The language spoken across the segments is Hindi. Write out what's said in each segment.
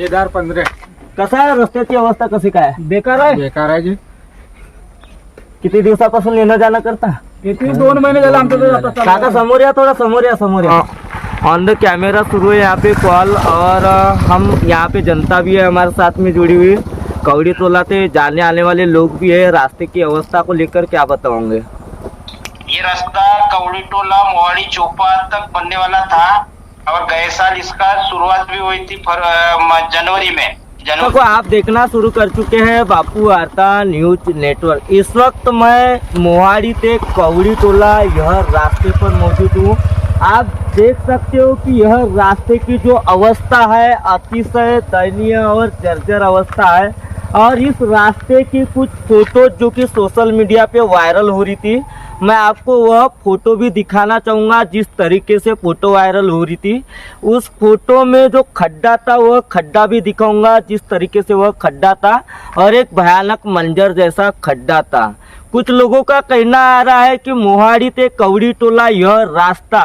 1015. कसा आहे रस्त्याची अवस्था, कशी काय? बेकार आहे जी. किती दिवसापासून येणं जाणं करता? इतनी 2 महीने झाले आमचं. काका समोर या, थोड़ा समोर या. ऑन द कैमरा शुरू है यहाँ पे कॉल, और हम यहाँ पे जनता भी है हमारे साथ में जुड़ी हुई। कवड़ी टोला से जाने आने वाले लोग भी है। रास्ते की अवस्था को लेकर क्या बताओगे? ये रास्ता कवड़ी टोला मोहाड़ी चौपा तक बनने वाला था, और गए साल इसका शुरुआत भी हुई थी जनवरी में। को आप देखना शुरू कर चुके हैं बापू वार्ता न्यूज नेटवर्क। इस वक्त मैं मोहाड़ी से कवड़ी टोला यह रास्ते पर मौजूद हूँ। आप देख सकते हो कि यह रास्ते की जो अवस्था है अतिशय दयनीय और जर्जर अवस्था है। और इस रास्ते की कुछ फोटो जो कि सोशल मीडिया पे वायरल हो रही थी, मैं आपको वह फोटो भी दिखाना चाहूँगा। जिस तरीके से फोटो वायरल हो रही थी, उस फोटो में जो खड्डा था वह खड्डा भी दिखाऊंगा, जिस तरीके से वह खड्डा था, और एक भयानक मंजर जैसा खड्डा था। कुछ लोगों का कहना आ रहा है कि मोहाड़ी से कवड़ी टोला यह रास्ता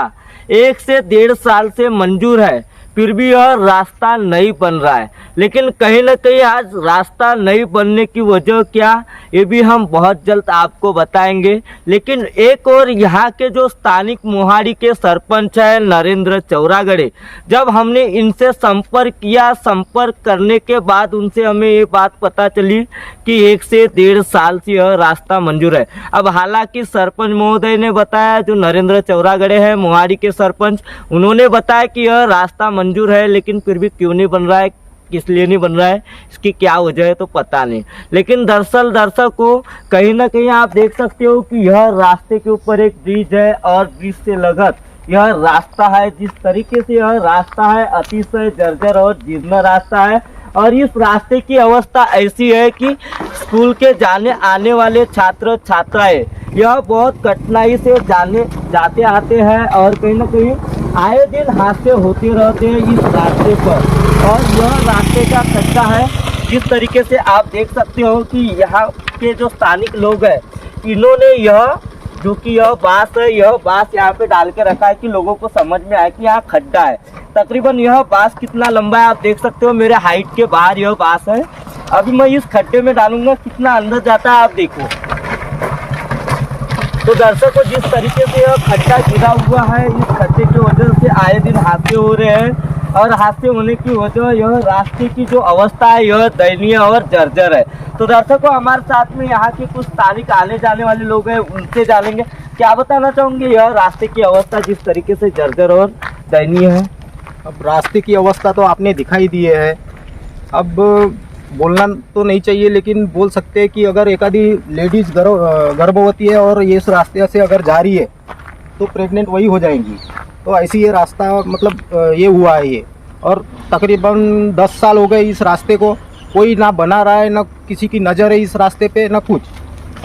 1 से 1.5 साल से मंजूर है, फिर भी यह रास्ता नहीं बन रहा है। लेकिन कहीं ना कहीं आज रास्ता नहीं बनने की वजह क्या, ये भी हम बहुत जल्द आपको बताएंगे। लेकिन एक और यहाँ के जो स्थानिक मोहाड़ी के सरपंच है नरेंद्र चौरागड़े, जब हमने इनसे संपर्क किया, संपर्क करने के बाद उनसे हमें ये बात पता चली कि 1 से 1.5 साल से यह रास्ता मंजूर है। अब हालांकि सरपंच महोदय ने बताया, जो नरेंद्र चौरागड़े हैं मोहाड़ी के सरपंच, उन्होंने बताया कि यह रास्ता मंजूर है, लेकिन फिर भी क्यों नहीं बन रहा है, किस लिए नहीं बन रहा है, इसकी क्या वजह है तो पता नहीं। लेकिन दरअसल दर्शकों, कहीं ना कहीं आप देख सकते हो कि यह रास्ते के ऊपर एक ब्रिज है, और ब्रिज से लगत यह रास्ता है। जिस तरीके से यह रास्ता है अतिशय जर्जर और जीर्ण रास्ता है। और इस रास्ते की अवस्था ऐसी है कि स्कूल के जाने आने वाले छात्र छात्राएं यह बहुत कठिनाई से जाते आते हैं, और कहीं ना कहीं आए दिन हादसे होते रहते हैं इस रास्ते पर। और यह रास्ते का खड्डा है, जिस तरीके से आप देख सकते हो कि यहाँ के जो स्थानिक लोग हैं, इन्होंने यह जो कि यह बांस है, यह बांस यहाँ पे डाल के रखा है कि लोगों को समझ में आए कि यहाँ खड्डा है। तकरीबन यह बांस कितना लंबा है आप देख सकते हो, मेरे हाइट के बाहर यह बांस है। अभी मैं इस खड्डे में डालूंगा, कितना अंदर जाता है आप देखो। तो दर्शकों, जिस तरीके से यह खड्डा गिरा हुआ है, इस खड्डे की वजह से आए दिन हादसे हो रहे हैं, और हादसे होने की वजह यह रास्ते की जो अवस्था है यह दयनीय और जर्जर है। तो दर्शकों, हमारे साथ में यहाँ के कुछ स्थानिक आने जाने वाले लोग हैं, उनसे जानेंगे। क्या बताना चाहोगे यह रास्ते की अवस्था जिस तरीके से जर्जर और दयनीय है? अब रास्ते की अवस्था तो आपने दिखाई दी है। अब बोलना तो नहीं चाहिए, लेकिन बोल सकते हैं कि अगर एक आधी लेडीज़ गर्भवती है और ये इस रास्ते से अगर जा रही है तो प्रेग्नेंट वही हो जाएंगी। तो ऐसी ये रास्ता मतलब ये हुआ है ये। और तकरीबन 10 साल हो गए इस रास्ते को, कोई ना बना रहा है, ना किसी की नज़र है इस रास्ते पे, ना कुछ।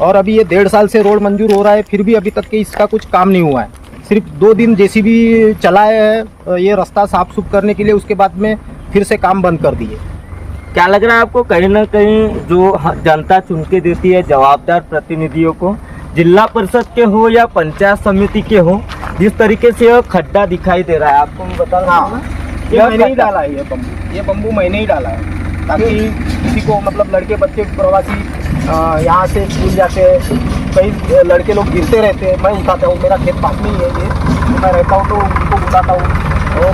और अभी ये 1.5 साल से रोड मंजूर हो रहा है, फिर भी अभी तक के इसका कुछ काम नहीं हुआ है। सिर्फ 2 दिन जेसीबी चलाए हैं ये रास्ता साफ सुफ करने के लिए, उसके बाद में फिर से काम बंद कर दिए। क्या लग रहा है आपको, कहीं ना कहीं जो जनता चुन के देती है जवाबदार प्रतिनिधियों को, जिला परिषद के हो या पंचायत समिति के हो, जिस तरीके से यह खड्डा दिखाई दे रहा है, आपको मैं बता रहा हूँ, ये मैंने ही डाला है, ये बम्बू मैंने ही डाला है, ताकि किसी को मतलब लड़के बच्चे प्रवासी यहाँ से स्कूल जाते हैं, कई लड़के लोग गिरते रहते हैं, मैं उठाता हूँ, मेरा खेत पास में ही है ये, तो मैं रहता हूँ तो उनको उठाता हूँ। और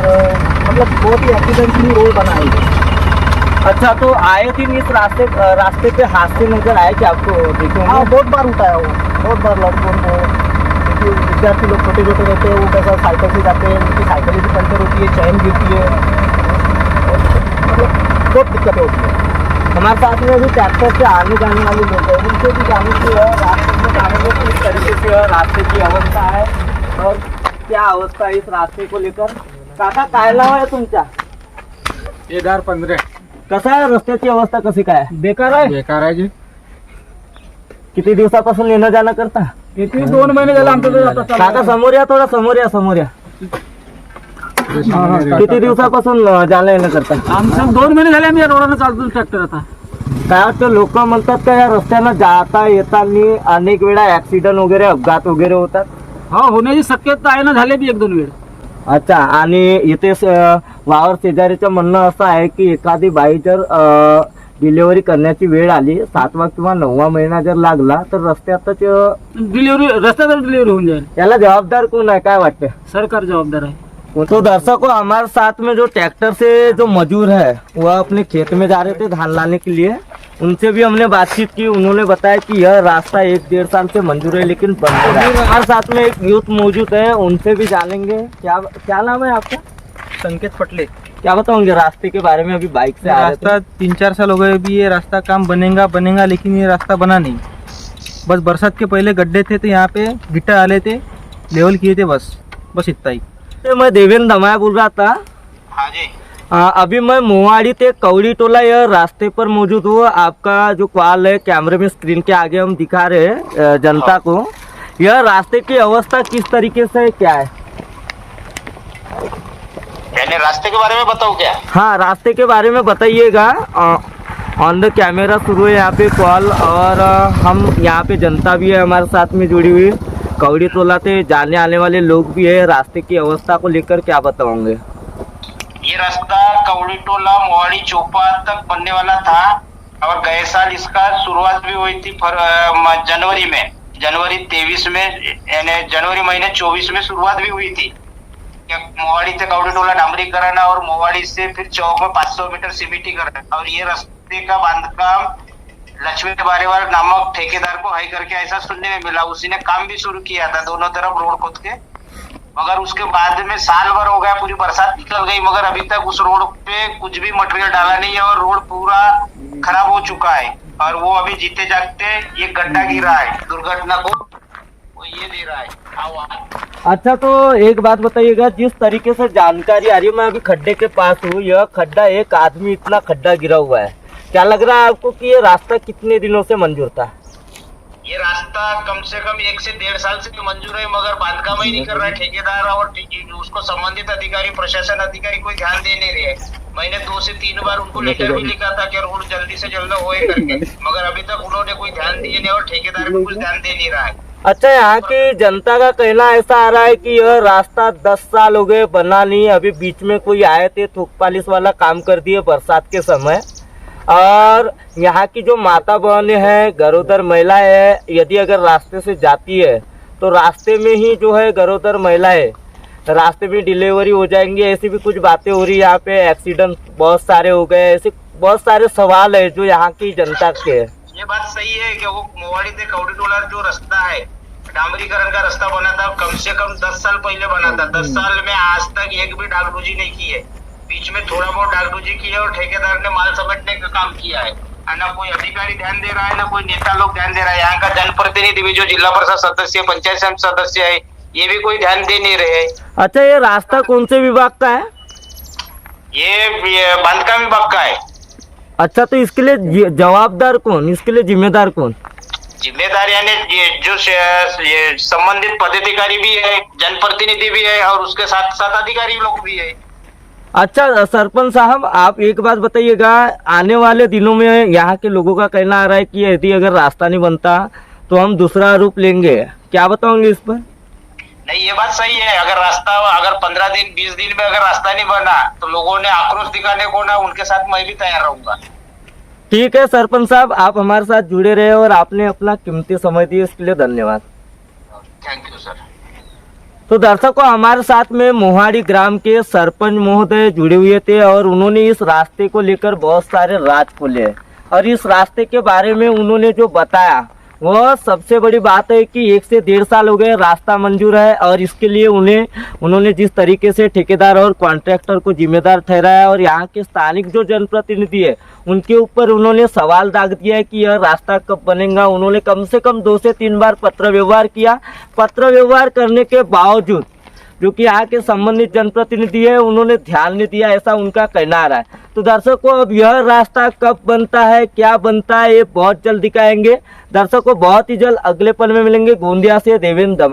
मतलब बहुत ही एक्सीडेंटली रोड बना है। अच्छा, तो आए दिन इस रास्ते पे हादसे नजर आए क्या आपको? देखो, हाँ, बहुत बार उठाया वो, बहुत बार लड़कों को, क्योंकि विद्यार्थी लोग छोटे छोटे रहते हैं, वो कैसा साइकिल से जाते हैं, उनकी साइकिलें भी पंचर होती है, चैन गिरती है, मतलब बहुत दिक्कतें होती है। हमारे साथ में अभी ट्रैक्टर से आने जाने वाले लोग हैं, उनसे भी जाने की रास्ते में जाने में किस तरीके से रास्ते की अवस्था है और क्या अवस्था है इस रास्ते को लेकर। काका, काय नाव आहे तुमच्या? 1015. कसं आहे रस्त्याची अवस्था, कशी काय? बेकार आहे जी. किती दिवसापासून येणं जाणं करता? इतनी 2 महीने झाले आमचं. काका समोर या, थोडा समोर या. किती दिवसापासून जाणं येणं करता? आमचं 2 महिने झाले आम्ही या रोडाने चालतो ट्रॅक्टर. आता काय वाटतं, लोक म्हणतात का या रस्त्यानं जाता येताना अनेक वेळा ऍक्सिडेंट वगैरे अपघात वगैरे होतात? हा, होण्याची शक्यता आहे ना, झाले बी 1-2 वेळ. अच्छा, आणि इथे वावर शेजारीचं म्हणणं असं आहे की एखादी बाई जर डिलिव्हरी करण्याची वेळ आली 7वा किंवा 9वा महिना जर लागला तर रस्त्यातच डिलिव्हरी रस्त्यावर डिलिव्हरी होऊन जाईल. याला जबाबदार कोण आहे, काय वाटतं? सरकार जबाबदार है. तो दर्शकों, हमारे साथ में जो ट्रैक्टर से जो मजदूर है वह अपने खेत में जा रहे थे धान लाने के लिए. उनसे भी हमने बातचीत की. उन्होंने बताया कि यह रास्ता 1-1.5 साल से मंजूर है लेकिन बन नहीं रहा है. हमारे साथ में एक यूथ मौजूद है, उनसे भी जानेंगे. क्या नाम है आपका? संकेत पटले. क्या बताओगे रास्ते के बारे में? अभी बाइक से आ रहे थे. रास्ता 3-4 साल हो गए अभी ये रास्ता काम बनेगा लेकिन ये रास्ता बना नहीं. बस बरसात के पहले गड्ढे थे तो यहाँ पे गिट्टा डाले थे, लेवल किए थे, बस इतना ही. तो मैं देवेंद्र दमाया बोल रहा था. हाँ जी. अभी मैं मोहाड़ी से कौड़ी टोला यह रास्ते पर मौजूद हूँ. आपका जो कॉल है कैमरे में स्क्रीन के आगे हम दिखा रहे हैं जनता को. यह रास्ते की अवस्था किस तरीके से है, क्या है? यानी रास्ते के बारे में बताओ क्या? हाँ, रास्ते के बारे में बताइएगा. ऑन द कैमरा शुरू है यहाँ पे कॉल, और हम यहाँ पे जनता भी है हमारे साथ में जुड़ी हुई. कौड़ी टोला से जाने आने वाले लोग भी है. रास्ते की अवस्था को लेकर क्या बताओगे? ये रास्ता कौड़ी टोला मोहाड़ी चौपा तक बनने वाला था और गए साल इसका शुरुआत भी हुई थी जनवरी में, जनवरी 23 में, यानी जनवरी महीने 24 में शुरुआत भी हुई थी. मोहाड़ी से कौड़ी टोला डामरीकरण और मोहाड़ी से फिर चौक में 500 मीटर सीमेंटीकरण. और ये रास्ते का बांधकाम लक्ष्मी बारेवाल नामक ठेकेदार को हाई करके ऐसा सुनने में मिला. उसी ने काम भी शुरू किया था दोनों तरफ रोड खोद के, मगर उसके बाद में साल भर हो गया, पूरी बरसात निकल गई, मगर अभी तक उस रोड पे कुछ भी मटेरियल डाला नहीं है और रोड पूरा खराब हो चुका है. और वो अभी जीते जागते ये गड्ढा गिरा है, दुर्घटना को वो ये दे रहा है आवाज. अच्छा, तो एक बात बताइएगा, जिस तरीके से जानकारी आ रही है, मैं अभी खड्डे के पास हूँ. यह खड्डा, एक आदमी इतना खड्डा गिरा हुआ है. क्या लग रहा है आपको कि ये रास्ता कितने दिनों से मंजूर था? ये रास्ता कम से कम 1 से 1.5 साल से मंजूर है, मगर बांधकाम ही नहीं कर रहा है ठेकेदार और उसको संबंधित अधिकारी, प्रशासन अधिकारी कोई ध्यान दे नहीं रहे. मैंने 2 से 3 बार उनको लेटर भी लिखा था कि रोड जल्दी से जल्द होए करके, मगर अभी तक उन्होंने कोई ध्यान दिए नहीं और ठेकेदार भी कुछ ध्यान दे नहीं रहा है. अच्छा, यहाँ की जनता का कहना ऐसा आ रहा है कि यह रास्ता 10 साल हो गए बना नहीं. अभी बीच में कोई आए थे, थूक पालिश वाला काम कर दिए बरसात के समय. और यहाँ की जो माता बहनें हैं, गरोदर महिला है, यदि अगर रास्ते से जाती है तो रास्ते में ही जो है गरोदर महिलाएं रास्ते में डिलीवरी हो जाएंगी. ऐसी भी कुछ बातें हो रही है. यहाँ पे एक्सीडेंट बहुत सारे हो गए. ऐसे बहुत सारे सवाल है जो यहाँ की जनता के है. ये बात सही है कि वो मोहाड़ी से कौड़ी टोला जो रास्ता है, डामरीकरण का रास्ता बना था, कम से कम 10 साल पहले बना था. 10 साल में आज तक एक भी डागडूजी नहीं की है. बीच में थोड़ा बहुत डागडूजी की है और ठेकेदार ने माल समेटने का काम किया है. ना कोई अधिकारी ध्यान दे रहा है, ना कोई नेता लोग ध्यान दे रहा है. यहाँ का जनप्रतिनिधि भी जो जिला परिषद सदस्य, पंचायत समिति सदस्य है, ये भी कोई ध्यान दे नहीं रहे. अच्छा, ये रास्ता कौन से विभाग का है? ये बांधकाम विभाग का है. अच्छा, तो इसके लिए जवाबदार कौन, इसके लिए जिम्मेदार कौन? जिम्मेदार यानी जो संबंधित पदाधिकारी भी है, जनप्रतिनिधि भी है और उसके साथ साथ अधिकारी लोग भी है. अच्छा सरपंच साहब, आप एक बात बताइएगा, आने वाले दिनों में यहाँ के लोगों का कहना आ रहा है कि यदि अगर रास्ता नहीं बनता तो हम दूसरा रूप लेंगे. क्या बताओगे इस पर? नहीं, ये बात सही है. अगर 15 दिन 20 दिन में अगर रास्ता नहीं बना तो लोगों ने आक्रोश दिखाने को ना, उनके साथ मैं भी तैयार रहूंगा. ठीक है सरपंच साहब, आप हमारे साथ जुड़े रहे और आपने अपना कीमती समय दिया, इसके लिए धन्यवाद. Thank you sir. तो दर्शकों, हमारे साथ में मोहाड़ी ग्राम के सरपंच महोदय जुड़े हुए थे और उन्होंने इस रास्ते को लेकर बहुत सारे राज खोले और इस रास्ते के बारे में उन्होंने जो बताया वह सबसे बड़ी बात है कि 1 से 1.5 साल हो गए रास्ता मंजूर है. और इसके लिए उन्होंने जिस तरीके से ठेकेदार और कॉन्ट्रैक्टर को जिम्मेदार ठहराया और यहाँ के स्थानिक जो जनप्रतिनिधि है उनके ऊपर उन्होंने सवाल दाग दिया है कि यह रास्ता कब बनेगा. उन्होंने कम से कम 2 से 3 बार पत्र व्यवहार किया. पत्र व्यवहार करने के बावजूद जो कि यहाँ के संबंधित जनप्रतिनिधि है उन्होंने ध्यान नहीं दिया, ऐसा उनका कहना आ रहा है. तो दर्शकों, अब यह रास्ता कब बनता है, क्या बनता है, ये बहुत जल्द दिखाएंगे. दर्शकों, बहुत ही जल्द अगले पल में मिलेंगे. गोंदिया से देवेंद्र दमाया.